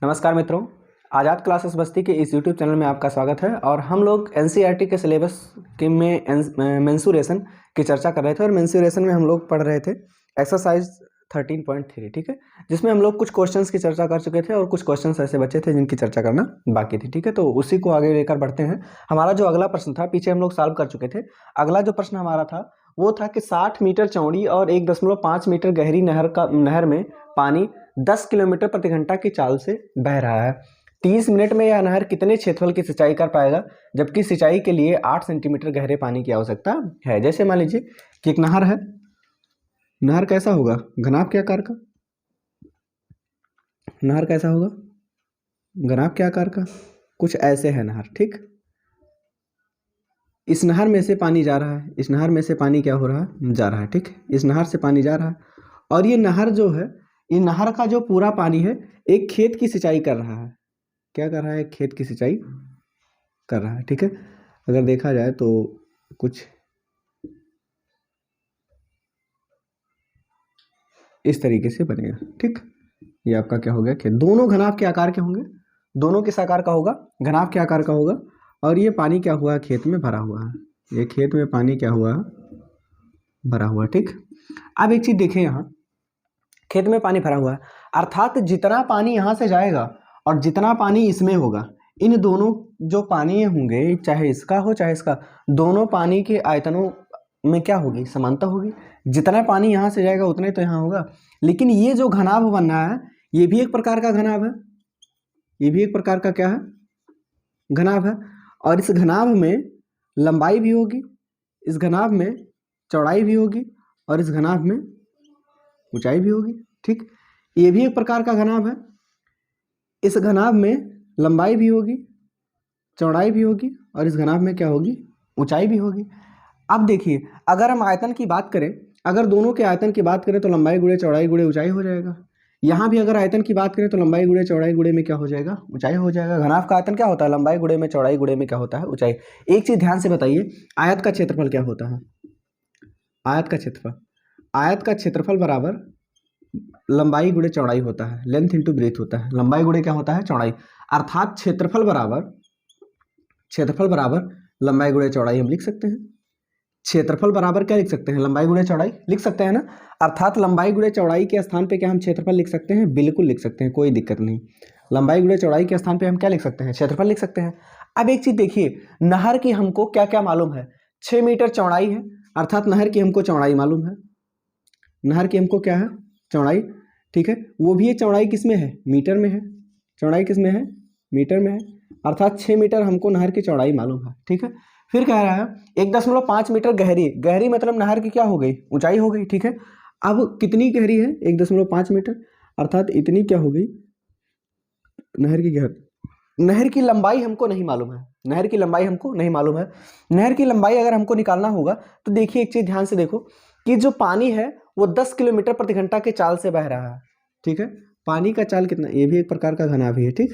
नमस्कार मित्रों, आज़ाद क्लासेस बस्ती के इस यूट्यूब चैनल में आपका स्वागत है। और हम लोग एनसीईआरटी के सिलेबस के में मेंसुरेशन की चर्चा कर रहे थे और मेंसुरेशन में हम लोग पढ़ रहे थे एक्सरसाइज 13.3, ठीक है, जिसमें हम लोग कुछ क्वेश्चंस की चर्चा कर चुके थे और कुछ क्वेश्चंस ऐसे बचे थे जिनकी चर्चा करना बाकी थी, ठीक है। तो उसी को आगे लेकर बढ़ते हैं। हमारा जो अगला प्रश्न था, पीछे हम लोग सॉल्व कर चुके थे। अगला जो प्रश्न हमारा था वो था कि 60 मीटर चौड़ी और 1.5 मीटर गहरी नहर में पानी 10 किलोमीटर प्रति घंटा की चाल से बह रहा है। 30 मिनट में यह नहर कितने क्षेत्रफल की सिंचाई कर पाएगा, जबकि सिंचाई के लिए 8 सेंटीमीटर गहरे पानी की आवश्यकता है। जैसे मान लीजिए कि एक नहर है। नहर कैसा होगा? घनाभ के आकार का। नहर कैसा होगा? घनाभ के आकार का। कुछ ऐसे है नहर, ठीक। इस नहर में से पानी जा रहा है, इस नहर में से पानी क्या हो रहा है? जा रहा है, ठीक। इस नहर से पानी जा रहा है और ये नहर जो है, ये नहर का जो पूरा पानी है एक खेत की सिंचाई कर रहा है। क्या कर रहा है? एक खेत की सिंचाई कर रहा है, ठीक है। अगर देखा जाए तो कुछ इस तरीके से बनेगा, ठीक। ये आपका क्या हो गया? खेत। दोनों घनाभ के आकार के होंगे, दोनों किस आकार का होगा? घनाभ के आकार का होगा। और ये पानी क्या हुआ? खेत में भरा हुआ है। ये खेत में पानी क्या हुआ? भरा हुआ, ठीक। अब एक चीज देखें, यहाँ खेत में पानी भरा हुआ है, अर्थात जितना पानी यहाँ से जाएगा और जितना पानी इसमें होगा, इन दोनों जो पानी होंगे, चाहे इसका हो चाहे इसका, दोनों पानी के आयतनों में क्या होगी? समानता होगी। जितना पानी यहाँ से जाएगा उतना ही तो यहाँ होगा। लेकिन ये जो घनाभ बन रहा है, ये भी एक प्रकार का घनाभ है। ये भी एक प्रकार का क्या है? घनाभ है। और इस घनाभ में लंबाई भी होगी, इस घनाभ में चौड़ाई भी होगी और इस घनाभ में ऊंचाई भी होगी, ठीक। ये भी एक प्रकार का घनाभ है। इस घनाभ में लंबाई भी होगी, चौड़ाई भी होगी और इस घनाभ में क्या होगी? ऊंचाई भी होगी। अब देखिए, अगर हम आयतन की बात करें, अगर दोनों के आयतन की बात करें तो लंबाई गुणे चौड़ाई गुणे ऊंचाई हो जाएगा। यहाँ भी अगर आयतन की बात करें तो लंबाई गुणे चौड़ाई गुणे में क्या हो जाएगा? ऊंचाई हो जाएगा। घनाभ का आयतन क्या होता है? लंबाई गुणे में चौड़ाई गुणे में क्या होता है? ऊंचाई। एक चीज ध्यान से बताइए, आयत का क्षेत्रफल क्या होता है? आयत का क्षेत्रफल, आयत का क्षेत्रफल बराबर लंबाई गुणे चौड़ाई होता है। लेंथ इंटू ब्रेथ होता है। लंबाई गुणे क्या होता है? चौड़ाई। अर्थात क्षेत्रफल बराबर लंबाई गुणे चौड़ाई हम लिख सकते हैं। क्षेत्रफल बराबर क्या लिख सकते हैं? लंबाई गुणे चौड़ाई लिख सकते हैं ना। अर्थात लंबाई गुणे चौड़ाई के स्थान पे क्या हम क्षेत्रफल लिख सकते हैं? बिल्कुल लिख सकते हैं, कोई दिक्कत नहीं। लंबाई गुणे चौड़ाई के स्थान पे हम क्या लिख सकते हैं? क्षेत्रफल लिख सकते हैं। अब एक चीज देखिए, नहर की हमको क्या क्या मालूम है? 6 मीटर चौड़ाई है, अर्थात नहर की हमको चौड़ाई मालूम है। नहर की हमको क्या है? चौड़ाई, ठीक है। वो भी ये चौड़ाई किस में है? मीटर में है। चौड़ाई किस में है? मीटर में है। अर्थात 6 मीटर हमको नहर की चौड़ाई मालूम है, ठीक है। फिर कह रहा है 1.5 मीटर गहरी। गहरी मतलब नहर की क्या हो गई? ऊंचाई हो गई, ठीक है। अब कितनी गहरी है? 1.5 मीटर, अर्थात इतनी क्या हो गई? नहर की गहरी। नहर की लंबाई हमको नहीं मालूम है। नहर की लंबाई हमको नहीं मालूम है। नहर की लंबाई अगर हमको निकालना होगा तो देखिए, एक चीज ध्यान से देखो कि जो पानी है वो 10 किलोमीटर प्रति घंटा के चाल से बह रहा है, ठीक है। पानी का चाल कितना? ये भी एक प्रकार का घनाभ ही है, ठीक,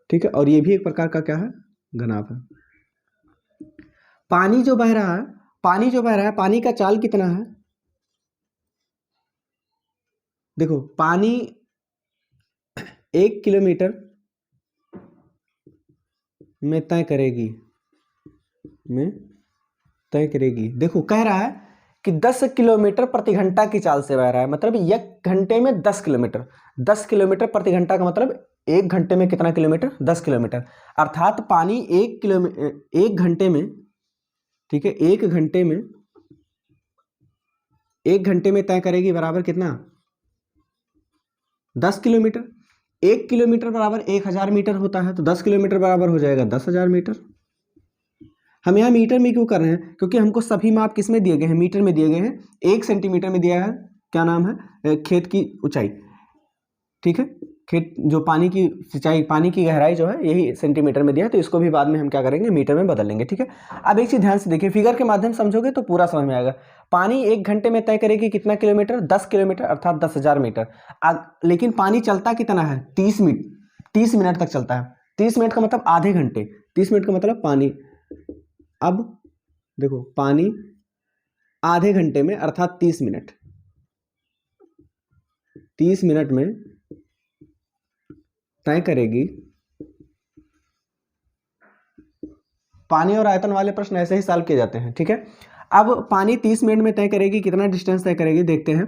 ठीक है। और ये भी एक प्रकार का क्या है? घनाभ है। पानी जो बह रहा है, पानी जो बह रहा है, पानी का चाल कितना है? देखो, पानी 1 किलोमीटर में तय करेगी, में तय करेगी। देखो, कह रहा है कि 10 किलोमीटर प्रति घंटा की चाल से बह रहा है, मतलब 1 घंटे में 10 किलोमीटर। 10 किलोमीटर प्रति घंटा का मतलब 1 घंटे में कितना किलोमीटर? 10 किलोमीटर। अर्थात पानी 1 घंटे में, ठीक है, 1 घंटे में तय करेगी बराबर कितना? 10 किलोमीटर। 1 किलोमीटर बराबर 1000 मीटर होता है, तो 10 किलोमीटर बराबर हो जाएगा 10,000 मीटर। हम यहाँ मीटर में क्यों कर रहे हैं? क्योंकि हमको सभी माप किस में दिए गए हैं? मीटर में दिए गए हैं। 1 सेंटीमीटर में दिया है, क्या नाम है? खेत की ऊंचाई, ठीक है। खेत जो पानी की सिंचाई, पानी की गहराई जो है यही सेंटीमीटर में दिया है, तो इसको भी बाद में हम क्या करेंगे? मीटर में बदल लेंगे, ठीक है। अब एक चीज ध्यान से देखिए, फिगर के माध्यम से समझोगे तो पूरा समझ में आएगा। पानी 1 घंटे में तय करेगी कितना किलोमीटर? 10 किलोमीटर, अर्थात 10,000 मीटर। लेकिन पानी चलता कितना है? 30 मिनट तक चलता है। 30 मिनट का मतलब आधे घंटे। 30 मिनट का मतलब पानी, अब देखो, पानी आधे घंटे में अर्थात 30 मिनट, 30 मिनट में तय करेगी, पानी और आयतन वाले प्रश्न ऐसे ही सॉल्व किए जाते हैं, ठीक है। अब पानी 30 मिनट में तय करेगी, कितना डिस्टेंस तय करेगी देखते हैं।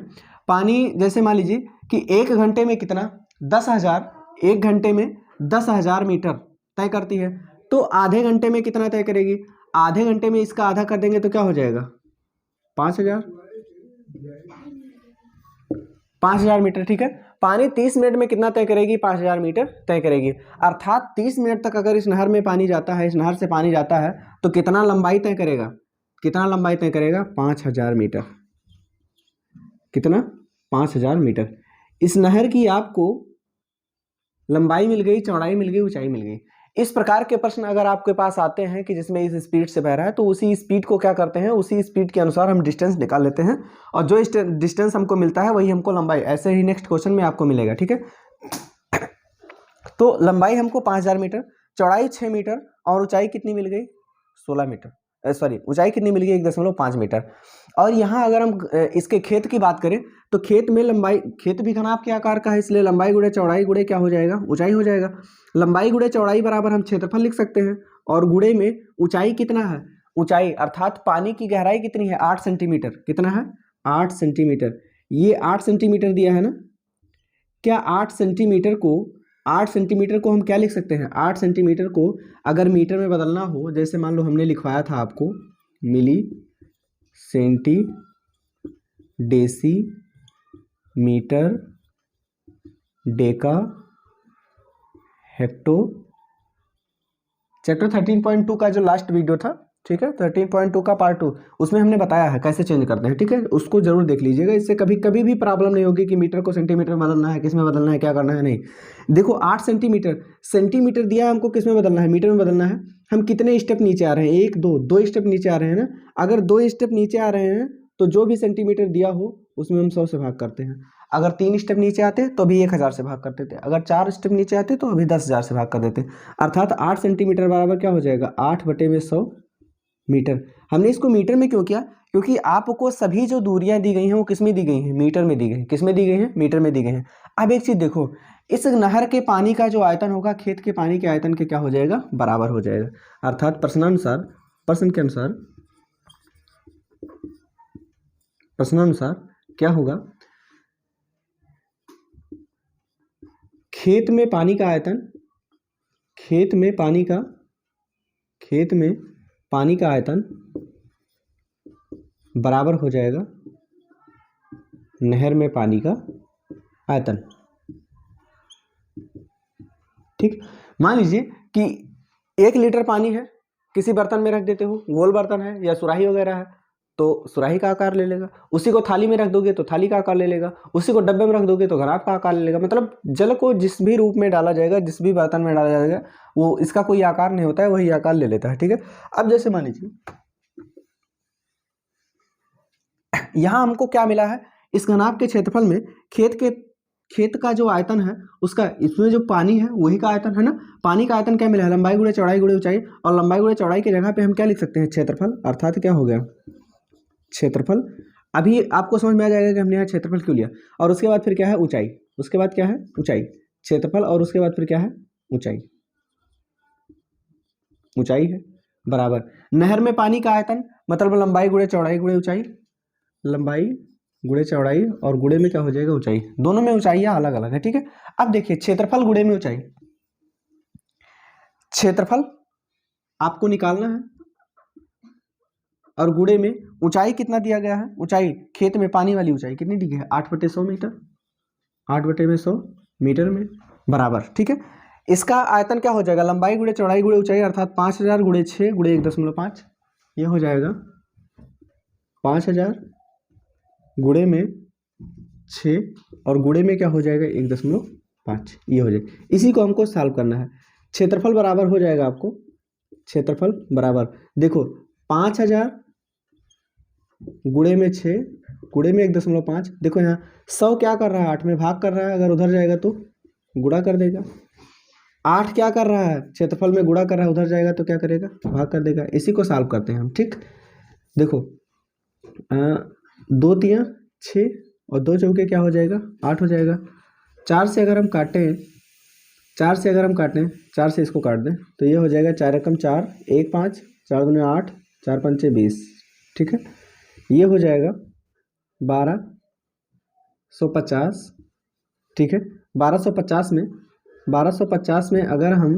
पानी जैसे मान लीजिए कि 1 घंटे में कितना 10,000, 1 घंटे में 10,000 मीटर तय करती है, तो आधे घंटे में कितना तय करेगी, आधे घंटे में इसका आधा कर देंगे तो क्या हो जाएगा 5,000, 5,000 मीटर, ठीक है। पानी 30 मिनट में कितना तय करेगी, 5,000 मीटर तय करेगी। अर्थात 30 मिनट तक अगर इस नहर में पानी जाता है, इस नहर से पानी जाता है, तो कितना लंबाई तय करेगा, कितना लंबाई तय करेगा 5,000 मीटर, कितना 5,000 मीटर। इस नहर की आपको लंबाई मिल गई, चौड़ाई मिल गई, ऊंचाई मिल गई। इस प्रकार के प्रश्न अगर आपके पास आते हैं कि जिसमें इस स्पीड से बह रहा है, तो उसी स्पीड को क्या करते हैं, उसी स्पीड के अनुसार हम डिस्टेंस निकाल लेते हैं, और जो डिस्टेंस हमको मिलता है वही हमको लंबाई, ऐसे ही नेक्स्ट क्वेश्चन में आपको मिलेगा, ठीक है। तो लंबाई हमको 5,000 मीटर, चौड़ाई 6 मीटर और ऊंचाई कितनी मिल गई 16 मीटर, सॉरी ऊंचाई कितनी मिल गई 1.5 मीटर। और यहाँ अगर हम इसके खेत की बात करें, तो खेत में लंबाई, खेत भी घनाभ के आकार का है, इसलिए लंबाई गुणे चौड़ाई गुणे क्या हो जाएगा, ऊंचाई हो जाएगा। लंबाई गुणे चौड़ाई बराबर हम क्षेत्रफल लिख सकते हैं, और गुणे में ऊंचाई कितना है, ऊंचाई अर्थात पानी की गहराई कितनी है 8 सेंटीमीटर, कितना है 8 सेंटीमीटर। ये 8 सेंटीमीटर दिया है ना, क्या 8 सेंटीमीटर को, 8 सेंटीमीटर को हम क्या लिख सकते हैं, 8 सेंटीमीटर को अगर मीटर में बदलना हो, जैसे मान लो हमने लिखवाया था आपको milli centi deci metre deca hecto, chapter 13.2 का जो लास्ट वीडियो था, ठीक है, 13.2 का पार्ट 2, उसमें हमने बताया है कैसे चेंज करते हैं, ठीक है, उसको जरूर देख लीजिएगा। इससे कभी कभी भी प्रॉब्लम नहीं होगी कि मीटर को सेंटीमीटर में बदलना है, किस में बदलना है, क्या करना है, नहीं। देखो 8 सेंटीमीटर, सेंटीमीटर दिया है हमको, किस में बदलना है, मीटर में बदलना है। हम कितने स्टेप नीचे आ रहे हैं, 1 2 2 स्टेप नीचे आ रहे हैं ना। अगर 2 स्टेप नीचे आ रहे हैं तो जो भी सेंटीमीटर दिया हो उसमें हम 100 से भाग करते हैं। अगर 3 स्टेप नीचे आते तो अभी 1,000 से भाग करते थे, अगर 4 स्टेप नीचे आते तो अभी 10,000 से भाग कर देते। अर्थात 8 सेंटीमीटर बराबर क्या हो जाएगा 8/100 मीटर। हमने इसको मीटर में क्यों किया, क्योंकि आपको सभी जो दूरियां दी गई हैं वो किस में दी गई हैं, मीटर में दी गई हैं, किस में दी गई हैं, मीटर में दी गई हैं। अब एक चीज देखो, इस नहर के पानी का जो आयतन होगा खेत के पानी के आयतन के क्या हो जाएगा, बराबर हो जाएगा। अर्थात प्रश्नानुसार, प्रश्नानुसार क्या होगा, खेत में पानी का आयतन, खेत में पानी का आयतन बराबर हो जाएगा नहर में पानी का आयतन, ठीक। मान लीजिए कि 1 लीटर पानी है, किसी बर्तन में रख देते हो, गोल बर्तन है या सुराही वगैरह है तो सुराही का आकार ले लेगा। उसी को थाली में रख दोगे तो थाली का आकार ले लेगा। उसी को डब्बे में रख दोगे तो घनाभ का आकार ले लेगा। मतलब जल को जिस भी रूप में डाला जाएगा, जिस भी बर्तन में डाला जाएगा, वो इसका कोई आकार नहीं होता है, वही आकार ले लेता है, ठीक है। अब जैसे मान लीजिए यहां हमको क्या मिला है, इस घनाभ के क्षेत्रफल में खेत का जो आयतन है उसका, इसमें जो पानी है वही का आयतन है ना। पानी का आयतन क्या मिला है, लंबाई गुणे चौड़ाई गुणे ऊंचाई, और लंबाई गुणे चौड़ाई की जगह पे हम क्या लिख सकते हैं, क्षेत्रफल। अर्थात क्या हो गया क्षेत्रफल। अभी आपको समझ में आ जाएगा कि हमने यहाँ क्षेत्रफल क्यों लिया। और उसके बाद फिर क्या है ऊंचाई, उसके बाद क्या है ऊंचाई, क्षेत्रफल और उसके बाद फिर क्या है ऊंचाई, ऊंचाई है बराबर नहर में पानी का आयतन, मतलब लंबाई गुणे चौड़ाई गुणे ऊंचाई, लंबाई गुणे चौड़ाई और गुणे में क्या हो जाएगा ऊंचाई। दोनों में ऊंचाइयां अलग अलग है, ठीक है। अब देखिए क्षेत्रफल गुणे में ऊंचाई, क्षेत्रफल आपको निकालना है और गुणे में ऊंचाई कितना दिया गया है, ऊंचाई खेत में पानी वाली ऊंचाई कितनी दी गई है 8/100 मीटर, 8/100 मीटर में बराबर, ठीक है। इसका आयतन क्या हो जाएगा, लंबाई गुणे चौड़ाई गुणे ऊंचाई, अर्थात 5,000 गुणे 6 गुणे 1.5, ये हो जाएगा 5,000 गुणे में 6 और गुणे में क्या हो जाएगा 1.5, ये हो जाएगा। इसी को हमको सॉल्व करना है। क्षेत्रफल बराबर हो जाएगा आपको, क्षेत्रफल बराबर देखो 5,000 गुणे में 6 गुणे में 1.5। देखो यहाँ 100 क्या कर रहा है 8 में भाग कर रहा है, अगर उधर जाएगा तो गुणा कर देगा। 8 क्या कर रहा है क्षेत्रफल में गुणा कर रहा है, उधर जाएगा तो क्या करेगा भाग कर देगा। इसी को सॉल्व करते हैं हम, ठीक। देखो 2 तियां 6 और 2 चौके क्या हो जाएगा 8 हो जाएगा। 4 से अगर हम काटें 4 से अगर हम काटें, 4 से इसको काट दें तो ये हो जाएगा 4 एकम 4, 1 5, 4 दूनी 8, 4 पंचे 20, ठीक है। ये हो जाएगा 1250, ठीक है। 1250 में अगर हम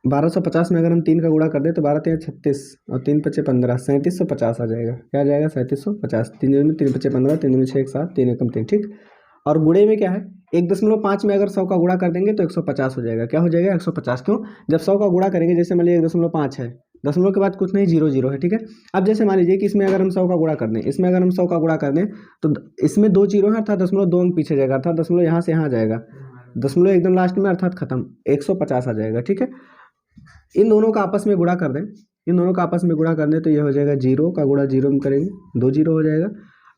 1250 में अगर हम 3 का गुणा कर दें तो 12 3 36 और 3 पचे 15, 3750 आ जाएगा। क्या आ जाएगा? 3750। 3 दूनी 3 पचे 15, 3 दूनी 6 1 7, 3 एकम 3, ठीक। और गुणे में क्या है, 1.5 में अगर 100 का गुणा कर देंगे तो 150 हो जाएगा। क्या हो जाएगा? 150। क्यों? जब 100 का गुणा करेंगे, जैसे मान लीजिए 1.5 है, दशमलव के बाद कुछ नहीं, 0 0 है, ठीक है। अब जैसे मान लीजिए कि इसमें अगर हम 100 का गुणा कर दें, इसमें अगर हम 100 का गुणा कर दें तो इसमें 2 जीरो है, अर्थात दशमलव 2 अंक पीछे जाएगा, अर्थात दशमलव यहाँ से यहाँ आ जाएगा, दशमलव एकदम लास्ट में, अर्थात खत्म, 150 आ जाएगा, ठीक है। इन दोनों का आपस में गुणा कर दें, तो ये हो जाएगा 0 का गुणा 0 में करेंगे, 2 0 हो जाएगा।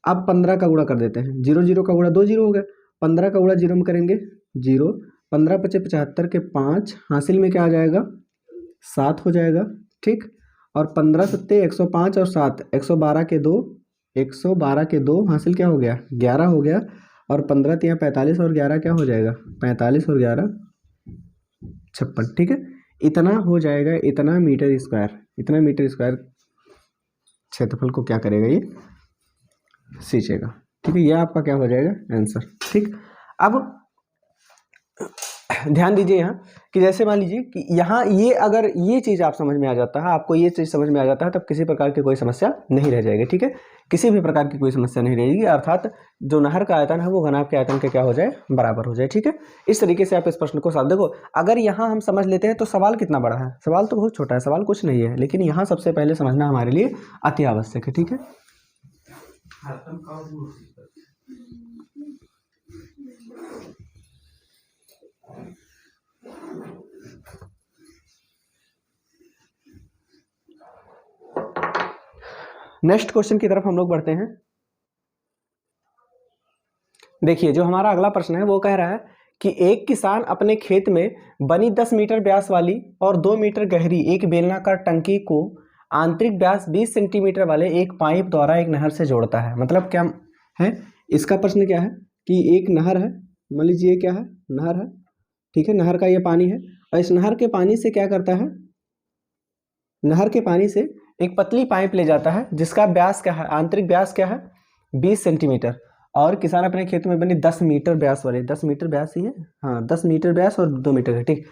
अब 15 का गुणा कर देते हैं, 0 0 का गुणा 2 0 हो गया, 15 का गुणा 0 में करेंगे 0, 15 पचे 75 के 5, हासिल में क्या आ जाएगा? 7 हो जाएगा, ठीक। और 15 सत्ते 105 और 7 112 के 2, 112 के 2 हासिल क्या हो गया? 11 हो गया। और 15 तिया 45 और 11 क्या हो जाएगा? 45 और 11 56, ठीक है। इतना हो जाएगा, इतना मीटर स्क्वायर क्षेत्रफल को क्या करेगा? ये सींचेगा, ठीक है। ये आपका क्या हो जाएगा? आंसर, ठीक। अब ध्यान दीजिए यहाँ कि जैसे मान लीजिए कि यहाँ ये अगर ये चीज़ आप समझ में आ जाता है, आपको ये चीज़ समझ में आ जाता है, तब किसी प्रकार की कोई समस्या नहीं रह जाएगी, ठीक है। किसी भी प्रकार की कोई समस्या नहीं रहेगी, अर्थात जो नहर का आयतन है वो घनाभ के आयतन के क्या हो जाए? बराबर हो जाए, ठीक है। इस तरीके से आप इस प्रश्न को देखो, अगर यहाँ हम समझ लेते हैं तो सवाल कितना बड़ा है? सवाल तो बहुत छोटा है, सवाल कुछ नहीं है, लेकिन यहाँ सबसे पहले समझना हमारे लिए अति आवश्यक है, ठीक है। नेक्स्ट क्वेश्चन की तरफ हम लोग बढ़ते हैं। देखिए, जो हमारा अगला प्रश्न है वो कह रहा है कि एक किसान अपने खेत में बनी 10 मीटर व्यास वाली और 2 मीटर गहरी एक बेलनाकार टंकी को आंतरिक व्यास 20 सेंटीमीटर वाले एक पाइप द्वारा एक नहर से जोड़ता है। मतलब क्या है इसका प्रश्न? क्या है कि एक नहर है, मान लीजिए क्या है? नहर है, ठीक है। नहर का ये पानी है और इस नहर के पानी से क्या करता है? नहर के पानी से एक पतली पाइप ले जाता है जिसका व्यास क्या है? आंतरिक व्यास क्या है? 20 सेंटीमीटर। और किसान अपने खेत में बनी 10 मीटर व्यास वाले, 10 मीटर व्यास ही है, हाँ 10 मीटर व्यास और 2 मीटर है, ठीक।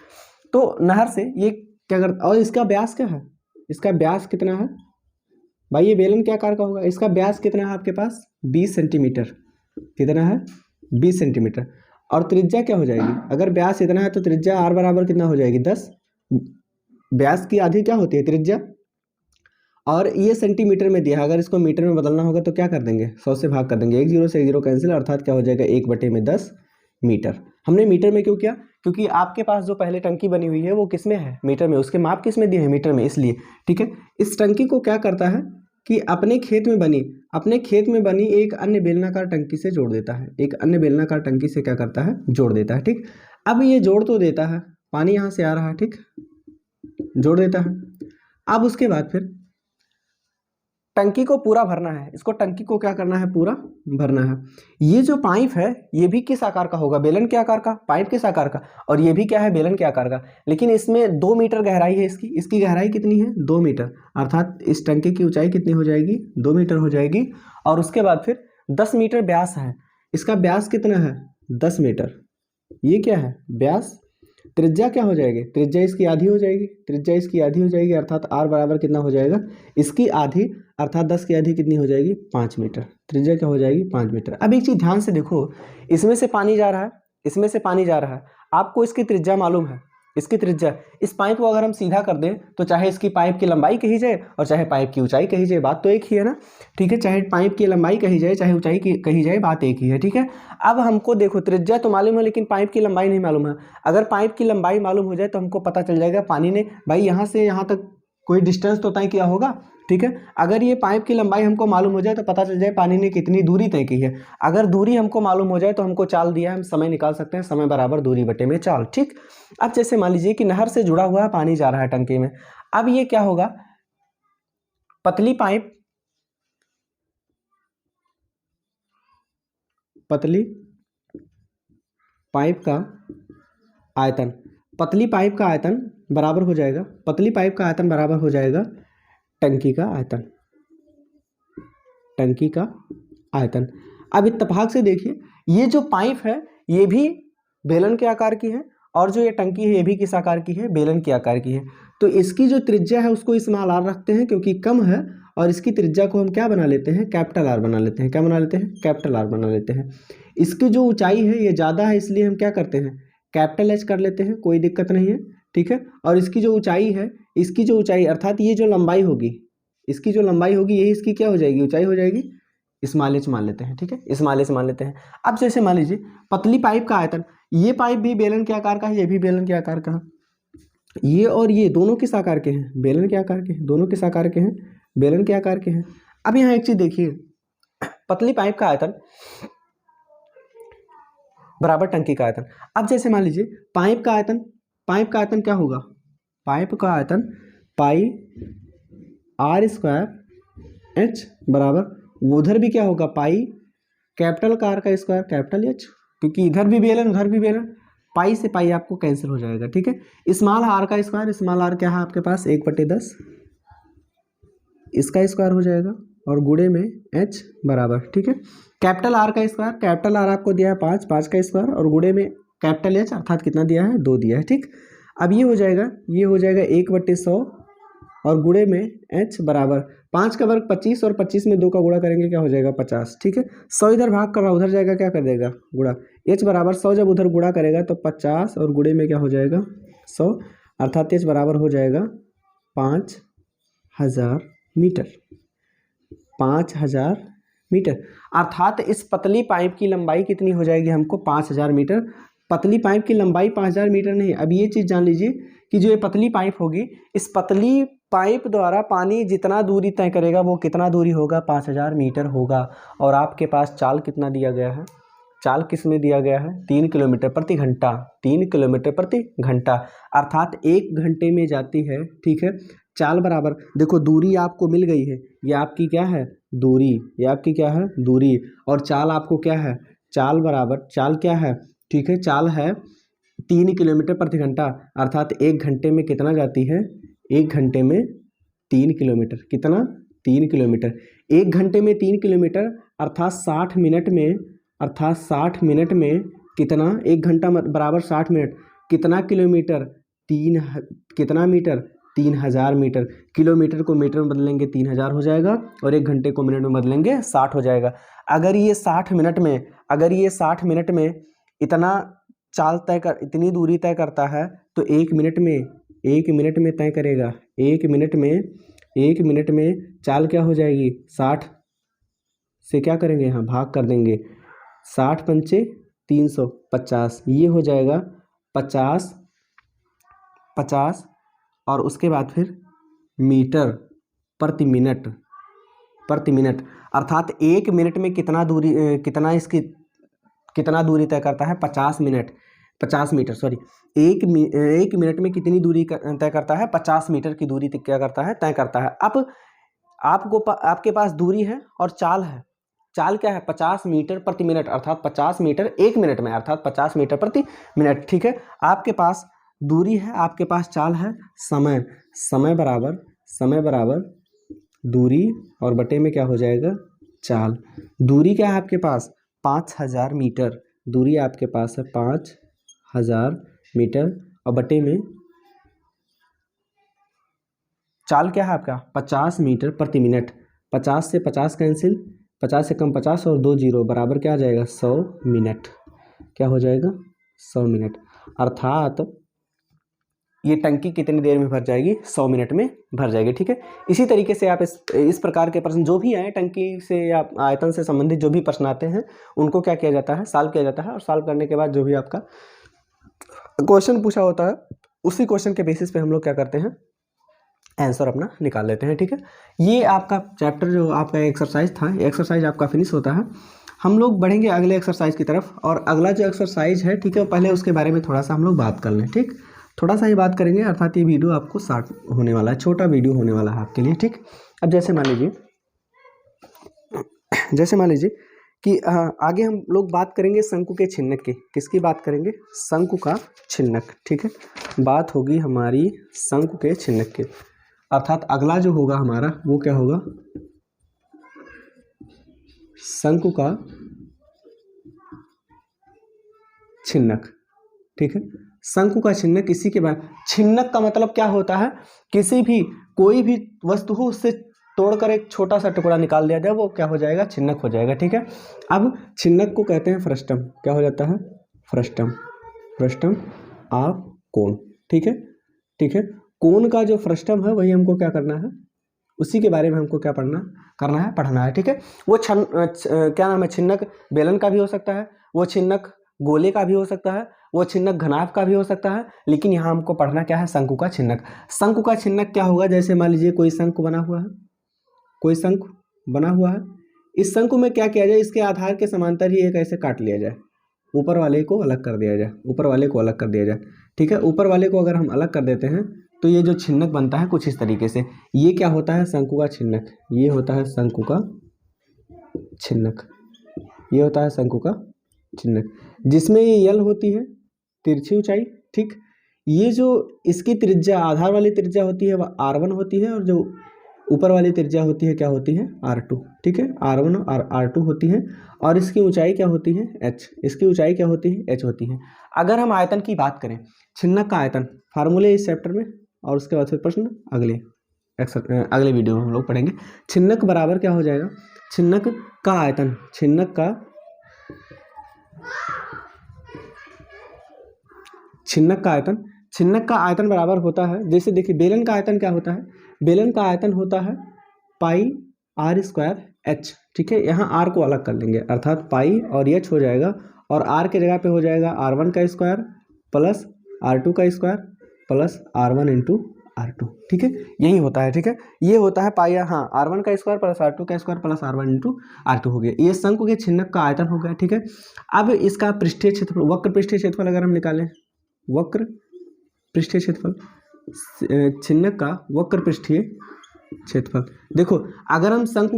तो नहर से ये क्या करता, और इसका व्यास क्या है? इसका व्यास कितना है भाई? ये बेलन क्या आकार का होगा? इसका व्यास कितना है आपके पास? 20 सेंटीमीटर। कितना है? 20 सेंटीमीटर। और त्रिज्या क्या हो जाएगी? अगर व्यास इतना है तो त्रिज्या r बराबर कितना हो जाएगी? 10। व्यास की आधी क्या होती है? त्रिज्या। और ये सेंटीमीटर में दिया है, अगर इसको मीटर में बदलना होगा तो क्या कर देंगे? 100 से भाग कर देंगे, 1 0 से 1 0 कैंसिल, अर्थात क्या हो जाएगा? 1/10 मीटर। हमने मीटर में क्यों किया? क्योंकि आपके पास जो पहले टंकी बनी हुई है वो किस में है? मीटर में। उसके माप किस में दिए हैं? मीटर में, इसलिए, ठीक है। इस टंकी को क्या करता है कि अपने खेत में बनी एक अन्य बेलनाकार टंकी से जोड़ देता है, एक अन्य बेलनाकार टंकी से क्या करता है? जोड़ देता है, ठीक। अब ये जोड़ तो देता है, पानी यहाँ से आ रहा है, ठीक, जोड़ देता है। अब उसके बाद फिर टंकी को पूरा भरना है, इसको टंकी को क्या करना है? पूरा भरना है। ये जो पाइप है ये भी किस आकार का होगा? बेलन के आकार का। पाइप किस आकार का? और ये भी क्या है? बेलन के आकार का। लेकिन इसमें 2 मीटर गहराई है, इसकी गहराई कितनी है? 2 मीटर, अर्थात इस टंकी की ऊंचाई कितनी हो जाएगी? 2 मीटर हो जाएगी। और उसके बाद फिर 10 मीटर व्यास है, इसका व्यास कितना है? 10 मीटर। ये क्या है? व्यास। त्रिज्या क्या हो जाएगी? त्रिज्या इसकी आधी हो जाएगी, अर्थात r बराबर कितना हो जाएगा? इसकी आधी, अर्थात 10 की आधी कितनी हो जाएगी? 5 मीटर। त्रिज्या क्या हो जाएगी? 5 मीटर। अब एक चीज ध्यान से देखो, इसमें से पानी जा रहा है, आपको इसकी त्रिज्या मालूम है, इसकी त्रिज्या। इस पाइप को अगर हम सीधा कर दें तो चाहे इसकी पाइप की लंबाई कही जाए और चाहे पाइप की ऊंचाई कही जाए, बात तो एक ही है ना, ठीक है। चाहे पाइप की लंबाई कही जाए चाहे ऊंचाई की कही जाए, बात एक ही है, ठीक है। अब हमको देखो, त्रिज्या तो मालूम है लेकिन पाइप की लंबाई नहीं मालूम है। अगर पाइप की लंबाई मालूम हो जाए तो हमको पता चल जाएगा पानी ने भाई यहाँ से यहाँ तक कोई डिस्टेंस तो तय किया होगा, ठीक है। अगर ये पाइप की लंबाई हमको मालूम हो जाए तो पता चल जाए पानी ने कितनी दूरी तय की है। अगर दूरी हमको मालूम हो जाए तो हमको चाल दिया है, हम समय निकाल सकते हैं, समय बराबर दूरी बटे में चाल, ठीक। अब जैसे मान लीजिए कि नहर से जुड़ा हुआ है, पानी जा रहा है टंकी में। अब ये क्या होगा? पतली पाइप का आयतन, पतली पाइप का आयतन बराबर हो जाएगा, पतली पाइप का आयतन बराबर हो जाएगा टंकी का आयतन, टंकी का आयतन। अब इत्तेफाक से देखिए, ये जो पाइप है ये भी बेलन के आकार की है और जो ये टंकी है ये भी किस आकार की है, बेलन के आकार की है। तो इसकी जो त्रिज्या है उसको स्मॉल आर रखते हैं क्योंकि कम है, और इसकी त्रिज्या को हम क्या बना लेते हैं, कैपिटल आर बना लेते हैं। क्या बना लेते हैं, कैपिटल आर बना लेते हैं। इसकी जो ऊंचाई है ये ज़्यादा है इसलिए हम क्या करते हैं, कैपिटल एच कर लेते हैं, कोई दिक्कत नहीं है, ठीक है। और इसकी जो ऊंचाई है, इसकी जो ऊंचाई अर्थात ये जो लंबाई होगी, इसकी जो लंबाई होगी यही इसकी क्या हो जाएगी, ऊंचाई हो जाएगी, स्मॉल एच मान लेते हैं, ठीक है, स्मॉल एच मान लेते हैं। अब जैसे मान लीजिए पतली पाइप का आयतन, ये पाइप भी बेलन के आकार का है, ये भी बेलन के आकार का है, ये और ये दोनों किस आकार के हैं, बेलन के आकार के हैं, दोनों किस आकार के हैं, बेलन के आकार के हैं। अब यहाँ एक चीज देखिए, पतली पाइप का आयतन बराबर टंकी का आयतन। अब जैसे मान लीजिए पाइप का आयतन क्या होगा, पाइप का आयतन पाई आर स्क्वायर एच बराबर, उधर भी क्या होगा, पाई कैपिटल का आर का स्क्वायर कैपिटल एच, क्योंकि इधर भी बेलन उधर भी बेलन, पाई से पाई आपको कैंसिल हो जाएगा, ठीक है। स्मॉल आर का स्क्वायर, स्मॉल आर क्या है आपके पास 1/10, इसका स्क्वायर हो जाएगा और गुणे में एच बराबर, ठीक है। कैपिटल आर का स्क्वायर, कैपिटल आर आपको दिया है 5, 5 का स्क्वायर और गुणे में कैपिटल एच अर्थात कितना दिया है, 2 दिया है, ठीक। अब ये हो जाएगा 1/100 और गुणे में एच बराबर 5 का वर्ग 25 और 25 में 2 का गुणा करेंगे क्या हो जाएगा 50, ठीक है। 100 इधर भाग कर रहा उधर जाएगा क्या कर देगा गुणा, एच बराबर 100 जब उधर गुणा करेगा तो 50 और गुणे में क्या हो जाएगा 100 अर्थात एच बराबर हो जाएगा 5000 मीटर, 5000 मीटर। अर्थात इस पतली पाइप की लंबाई कितनी हो जाएगी हमको 5000 मीटर। पतली पाइप की लंबाई 5000 मीटर नहीं, अब ये चीज़ जान लीजिए कि जो ये पतली पाइप होगी, इस पतली पाइप द्वारा पानी जितना दूरी तय करेगा वो कितना दूरी होगा, 5000 मीटर होगा। और आपके पास चाल कितना दिया गया है, चाल किस में दिया गया है, 3 किलोमीटर प्रति घंटा, 3 किलोमीटर प्रति घंटा अर्थात 1 घंटे में जाती है, ठीक है। चाल बराबर देखो दूरी आपको मिल गई है, ये आपकी क्या है दूरी, ये आपकी क्या है दूरी, और चाल आपको क्या है, चाल बराबर, चाल क्या है, ठीक है, चाल है 3 किलोमीटर प्रति घंटा अर्थात 1 घंटे में कितना जाती है, 1 घंटे में 3 किलोमीटर, कितना 3 किलोमीटर, 1 घंटे में 3 किलोमीटर अर्थात 60 मिनट में, अर्थात 60 मिनट में कितना, 1 घंटा बराबर 60 मिनट, कितना किलोमीटर, कितना मीटर, 3000 मीटर। किलोमीटर को मीटर में बदलेंगे 3000 हो जाएगा और 1 घंटे को मिनट में बदलेंगे 60 हो जाएगा। अगर ये 60 मिनट में, अगर ये 60 मिनट में इतना चाल तय कर, इतनी दूरी तय करता है तो 1 मिनट में, 1 मिनट में तय करेगा, 1 मिनट में, 1 मिनट में चाल क्या हो जाएगी, 60 से क्या करेंगे यहाँ भाग कर देंगे, 60 पंचे 350, ये हो जाएगा 50 और उसके बाद फिर मीटर प्रति मिनट, प्रति मिनट अर्थात 1 मिनट में कितना दूरी, कितना इसकी कितना दूरी तय करता है, 50 मिनट, 50 मीटर सॉरी, 1 मिनट में कितनी दूरी तय करता है, 50 मीटर की दूरी क्या करता है, तय करता है। अब आपके पास दूरी है और चाल है, चाल क्या है 50 मीटर प्रति मिनट अर्थात 50 मीटर 1 मिनट में अर्थात 50 मीटर प्रति मिनट, ठीक है। आपके पास दूरी है, आपके पास चाल है, समय, समय बराबर दूरी और बटे में क्या हो जाएगा चाल। दूरी क्या है आपके पास 5000 मीटर, दूरी आपके पास है 5000 मीटर और बटे में चाल क्या है आपका 50 मीटर प्रति मिनट, 50 से 50 कैंसिल, 50 से कम 50 और 2 जीरो बराबर क्या आ जाएगा 100 मिनट, क्या हो जाएगा 100 मिनट। अर्थात ये टंकी कितनी देर में भर जाएगी, 100 मिनट में भर जाएगी, ठीक है। इसी तरीके से आप इस प्रकार के प्रश्न जो भी आए टंकी से या आयतन से संबंधित जो भी प्रश्न आते हैं उनको क्या किया जाता है, सॉल्व किया जाता है, और सॉल्व करने के बाद जो भी आपका क्वेश्चन पूछा होता है उसी क्वेश्चन के बेसिस पे हम लोग क्या करते हैं आंसर अपना निकाल लेते हैं, ठीक है। ये आपका चैप्टर जो आपका एक्सरसाइज था, एक्सरसाइज आपका फिनिश होता है। हम लोग बढ़ेंगे अगले एक्सरसाइज की तरफ, और अगला जो एक्सरसाइज है, ठीक है, पहले उसके बारे में थोड़ा सा हम लोग बात कर लें, ठीक, थोड़ा सा ही बात करेंगे अर्थात ये वीडियो आपको शॉर्ट होने वाला है, छोटा वीडियो होने वाला है आपके लिए, ठीक। अब जैसे मान लीजिए कि आगे हम लोग बात करेंगे शंकु के छिन्नक की। किसकी बात करेंगे? शंकु का छिन्नक। ठीक है, बात होगी हमारी शंकु के छिन्नक की। अर्थात अगला जो होगा हमारा वो क्या होगा? शंकु का छिन्नक। ठीक है, शंकु का छिन्नक इसी के बाद। छिन्नक का मतलब क्या होता है? किसी भी कोई भी वस्तु हो उससे तोड़कर एक छोटा सा टुकड़ा निकाल दिया जाए, वो क्या हो जाएगा? छिन्नक हो जाएगा। ठीक है, अब छिन्नक को कहते हैं फ्रस्टम। क्या हो जाता है? फ्रस्टम। Frustum of cone. ठीक है, ठीक है, कोन का जो फ्रस्टम है वही हमको क्या करना है? उसी के बारे में हमको क्या करना है, पढ़ना है। ठीक है, वो क्या नाम है? छिन्नक बेलन का भी हो सकता है, वो छिन्नक गोले का भी हो सकता है, वो छिन्नक घनाभ का भी हो सकता है, लेकिन यहाँ हमको पढ़ना क्या है? शंकु का छिन्नक। शंकु का छिन्नक क्या होगा? जैसे मान लीजिए कोई शंकु बना हुआ है, कोई शंकु बना हुआ है, इस शंकु में क्या किया जाए? इसके आधार के समांतर ही एक ऐसे काट लिया जाए, ऊपर वाले को अलग कर दिया जाए, ऊपर वाले को अलग कर दिया जाए। ठीक है, ऊपर वाले को अगर हम अलग कर देते हैं तो ये जो छिन्नक बनता है कुछ इस तरीके से। ये क्या होता है? शंकु का छिन्नक। ये होता है शंकु का छिन्नक। ये होता है शंकु का छिन्नक, जिसमें ये यल होती है तिरछी ऊंचाई। ठीक, ये जो इसकी त्रिज्या, आधार वाली त्रिज्या होती है वह R1 होती है, और जो ऊपर वाली त्रिज्या होती है क्या होती है? R2। ठीक है, R1 और R2 होती है, और इसकी ऊंचाई क्या होती है? H। इसकी ऊंचाई क्या होती है? H होती है। अगर हम आयतन की बात करें, छिन्नक का आयतन, फार्मूले इस चैप्टर में, और उसके बाद फिर प्रश्न अगले वीडियो में हम लोग पढ़ेंगे। छिन्नक बराबर क्या हो जाएगा? छिन्नक का आयतन, छिन्नक का आयतन बराबर होता है, जैसे देखिए बेलन का आयतन क्या होता है? बेलन का आयतन होता है पाई R स्क्वायर H। ठीक है, यहाँ R को अलग कर लेंगे, अर्थात पाई और H हो जाएगा, और R के जगह पे हो जाएगा R1 का स्क्वायर प्लस R2 का square plus R1 into R2। ठीक है, यही होता है। ठीक है, ये होता है पाई, हाँ, R1 का स्क्वायर प्लस R2 का square plus R1 into R2 हो गया। ये शंकु के छिन्नक का आयतन हो गया। ठीक है, अब इसका पृष्ठीय क्षेत्रफल, वक्र पृष्ठीय क्षेत्रफल अगर हम निकालें, वक्र पृष्ठीय क्षेत्रफल, छिन्नक का वक्र पृष्ठीय क्षेत्रफल। देखो अगर हम शंकु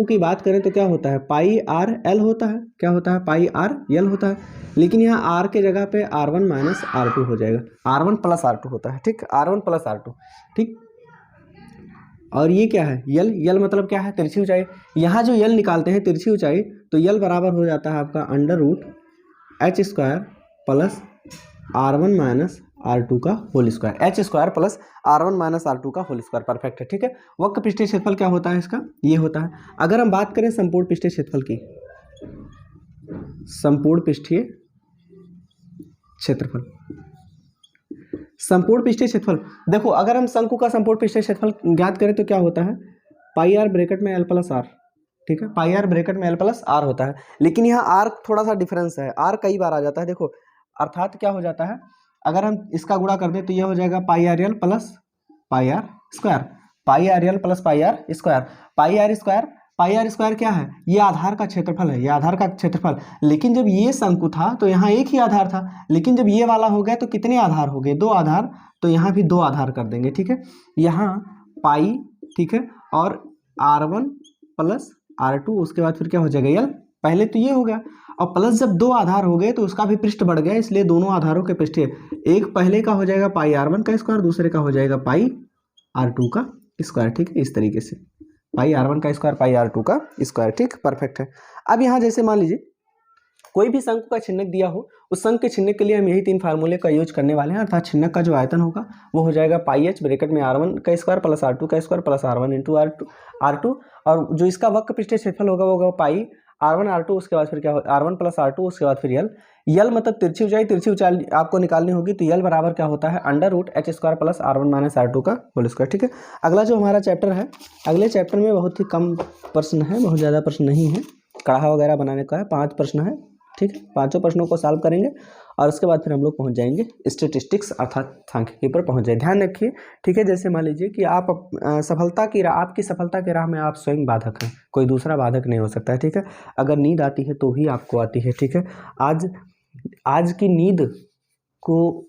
की बात करें तो क्या होता है? पाई R L होता है। क्या होता है? पाई R L होता है, लेकिन यहाँ R के जगह पे R1 माइनस R2 हो जाएगा, R1 प्लस R2 होता है। ठीक, R1 प्लस R2। ठीक, और ये क्या है? यल। यल मतलब क्या है? तिरछी ऊंचाई। यहाँ जो यल निकालते हैं तिरछी ऊंचाई, तो यल बराबर हो जाता है आपका under root H square plus R1 minus R2 का whole square. H square plus R1 minus R2 का होल स्क्वायर। परफेक्ट है। ठीक है, वक्र पृष्ठीय क्षेत्रफल क्या होता है इसका? ये होता है। अगर हम बात करें संपूर्ण पृष्ठीय क्षेत्रफल की, संपूर्ण पृष्ठीय क्षेत्रफल, संपूर्ण पृष्ठीय क्षेत्रफल, देखो अगर हम शंकु का संपूर्ण पृष्ठीय क्षेत्रफल ज्ञात करें तो क्या होता है? पाई R ब्रैकेट में L प्लस R। ठीक है, पाई R ब्रैकेट में L प्लस R होता है, लेकिन यहाँ R थोड़ा सा डिफरेंस है, R कई बार आ जाता है। देखो अर्थात क्या हो जाता है? अगर हम इसका गुणा कर दें तो यह हो जाएगा pi R L plus pi R square, pi R L plus pi R square. Pi R square क्या है? ये आधार का क्षेत्रफल है, ये आधार का क्षेत्रफल। लेकिन जब ये शंकु था तो यहाँ एक ही आधार था, लेकिन जब ये वाला हो गया तो कितने आधार हो गए? 2 आधार, तो यहाँ भी 2 आधार कर देंगे। ठीक है, यहाँ पाई, ठीक है, और R1 प्लस R2, उसके बाद फिर क्या हो जाएगा? यल। पहले तो ये हो गया, और प्लस जब 2 आधार हो गए तो उसका भी पृष्ठ बढ़ गया, इसलिए दोनों आधारों के पृष्ठ, एक पहले का हो जाएगा पाई R1 का स्क्वायर, दूसरे का हो जाएगा पाई R2 का स्क्वायर। ठीक है, इस तरीके से पाई R1 का स्क्वायर पाई R2 का स्क्वायर। ठीक, परफेक्ट है। अब यहाँ जैसे मान लीजिए कोई भी शंकु का छिन्नक दिया हो, उस शंकु के छिन्नक के लिए हम यही 3 फार्मूले का यूज करने वाले हैं। अर्थात छिन्नक का जो आयतन होगा वो हो जाएगा पाई H ब्रैकेट में R1 का स्क्वायर प्लस R2 का square plus R1 into R2, और जो इसका वक्र पृष्ठीय क्षेत्रफल होगा वो होगा पाई R1 R2, उसके बाद फिर क्या हो? R1 प्लस R2, उसके बाद फिर यल। यल मतलब तिरछी ऊंचाई, तिरछी ऊंचाई आपको निकालनी होगी, तो यल बराबर क्या होता है? Under root H square plus R1 minus R2 का होल स्क्वायर। ठीक है, अगला जो हमारा चैप्टर है, अगले चैप्टर में बहुत ही कम प्रश्न है, बहुत ज़्यादा प्रश्न नहीं है, कढ़ा वगैरह बनाने का है, 5 प्रश्न है। ठीक है, 5 प्रश्नों को सॉल्व करेंगे और उसके बाद फिर हम लोग पहुंच जाएंगे स्टैटिस्टिक्स अर्थात सांख्यिकी पर पहुंच जाए। ध्यान रखिए, ठीक है, जैसे मान लीजिए कि आप आपकी सफलता की राह में आप स्वयं बाधक हैं, कोई दूसरा बाधक नहीं हो सकता है। ठीक है, अगर नींद आती है तो ही आपको आती है। ठीक है, आज की नींद को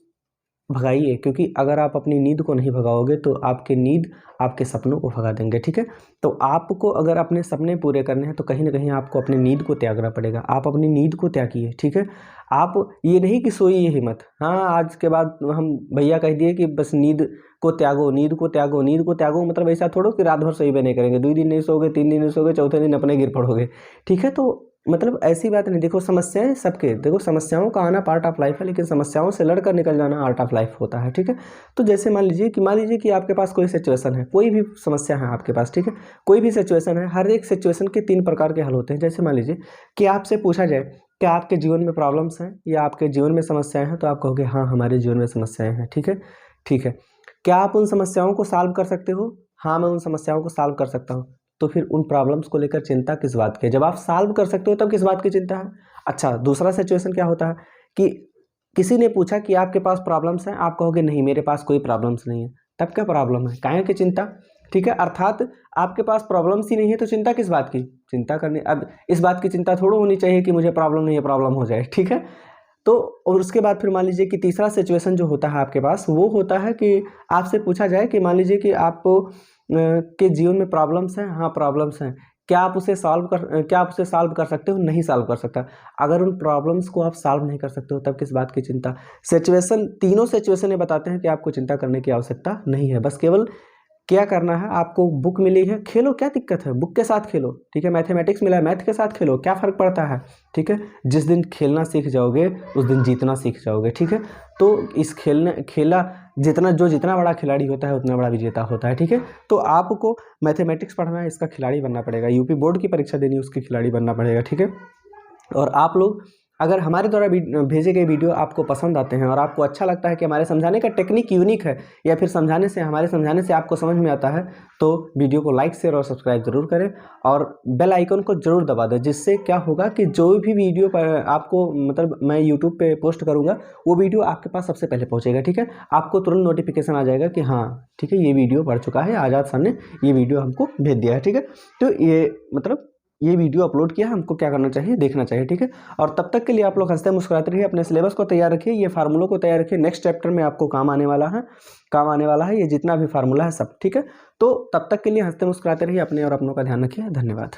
भगाइए, क्योंकि अगर आप अपनी नींद को नहीं भगाओगे तो आपकी नींद आपके सपनों को भगा देंगे, ठीक है। तो आपको अगर अपने सपने पूरे करने हैं तो कहीं ना कहीं आपको अपनी नींद को त्यागना पड़ेगा। आप अपनी नींद को त्यागिए, ठीक है। आप ये नहीं कि सोइए ही मत, हाँ आज के बाद हम भैया कह दिए कि बस नींद को त्यागो, नींद को त्यागो, नींद को त्यागो, मतलब ऐसा थोड़ो कि रात भर सोई भी नहीं करेंगे, 2 दिन नहीं सोओगे, 3 दिन नहीं सोओगे, चौथे दिन अपने गिर पड़ोगे, ठीक है। तो मतलब ऐसी बात नहीं। देखो समस्याएं सबके, देखो समस्याओं का आना पार्ट ऑफ लाइफ है, लेकिन समस्याओं से लड़कर निकल जाना आर्ट ऑफ लाइफ होता है, ठीक है। तो जैसे मान लीजिए कि आपके पास कोई सिचुएशन है, कोई भी समस्या है आपके पास, ठीक है, कोई भी सिचुएशन है, हर एक सिचुएशन के 3 प्रकार के हल होते हैं। जैसे मान लीजिए कि आपसे पूछा जाए कि आपके जीवन में प्रॉब्लम्स हैं या आपके जीवन में समस्याएं हैं, तो आप कहोगे हाँ हमारे जीवन में समस्याएं हैं, ठीक है, ठीक है। क्या आप उन समस्याओं को सॉल्व कर सकते हो? हाँ मैं उन समस्याओं को सॉल्व कर सकता हूँ। तो फिर उन प्रॉब्लम्स को लेकर चिंता किस बात की है? जब आप सॉल्व कर सकते हो तब किस बात की चिंता है? अच्छा, दूसरा सिचुएशन क्या होता है कि किसी ने पूछा कि आपके पास प्रॉब्लम्स हैं, आप कहोगे नहीं मेरे पास कोई प्रॉब्लम्स नहीं है, तब क्या प्रॉब्लम है? काहे की चिंता, ठीक है। अर्थात आपके पास प्रॉब्लम्स ही नहीं है तो चिंता किस बात की? चिंता करनी, अब इस बात की चिंता थोड़ा होनी चाहिए कि मुझे प्रॉब्लम नहीं है, प्रॉब्लम हो जाए, ठीक है। तो और उसके बाद फिर मान लीजिए कि तीसरा सिचुएशन जो होता है आपके पास, वो होता है कि आपसे पूछा जाए कि मान लीजिए कि आप के जीवन में प्रॉब्लम्स हैं, हाँ प्रॉब्लम्स हैं, क्या आप उसे सॉल्व कर सकते हो? नहीं सॉल्व कर सकता। अगर उन प्रॉब्लम्स को आप सॉल्व नहीं कर सकते हो तब किस बात की चिंता? सिचुएशन, तीनों सिचुएशन ये बताते हैं कि आपको चिंता करने की आवश्यकता नहीं है। बस केवल क्या करना है, आपको बुक मिली है, खेलो, क्या दिक्कत है, बुक के साथ खेलो, ठीक है। मैथमेटिक्स मिला है, मैथ के साथ खेलो, क्या फ़र्क पड़ता है, ठीक है। जिस दिन खेलना सीख जाओगे उस दिन जीतना सीख जाओगे, ठीक है। तो इस जितना बड़ा खिलाड़ी होता है उतना बड़ा विजेता होता है, ठीक है। तो आपको मैथमेटिक्स पढ़ना है, इसका खिलाड़ी बनना पड़ेगा, यूपी बोर्ड की परीक्षा देनी है, उसकी खिलाड़ी बनना पड़ेगा, ठीक है। और आप लोग अगर हमारे द्वारा भेजे गए वीडियो आपको पसंद आते हैं और आपको अच्छा लगता है कि हमारे समझाने का टेक्निक यूनिक है, या फिर हमारे समझाने से आपको समझ में आता है, तो वीडियो को लाइक शेयर और सब्सक्राइब जरूर करें और बेल आइकन को जरूर दबा दें। जिससे क्या होगा कि जो भी वीडियो पर आपको मतलब मैं यूट्यूब पे पोस्ट करूँगा वो वीडियो आपके पास सबसे पहले पहुँचेगा, ठीक है। आपको तुरंत नोटिफिकेशन आ जाएगा कि हाँ ठीक है ये वीडियो बढ़ चुका है, आज़ाद सर ने ये वीडियो हमको भेज दिया है, ठीक है। तो ये वीडियो अपलोड किया, हमको क्या करना चाहिए, देखना चाहिए, ठीक है। और तब तक के लिए आप लोग हंसते मुस्कुराते रहिए, अपने सिलेबस को तैयार रखिए, ये फार्मूलों को तैयार रखिए, नेक्स्ट चैप्टर में आपको काम आने वाला है ये जितना भी फार्मूला है सब, ठीक है। तो तब तक के लिए हंसते मुस्कुराते रहिए, अपने और अपनों का ध्यान रखिए। धन्यवाद।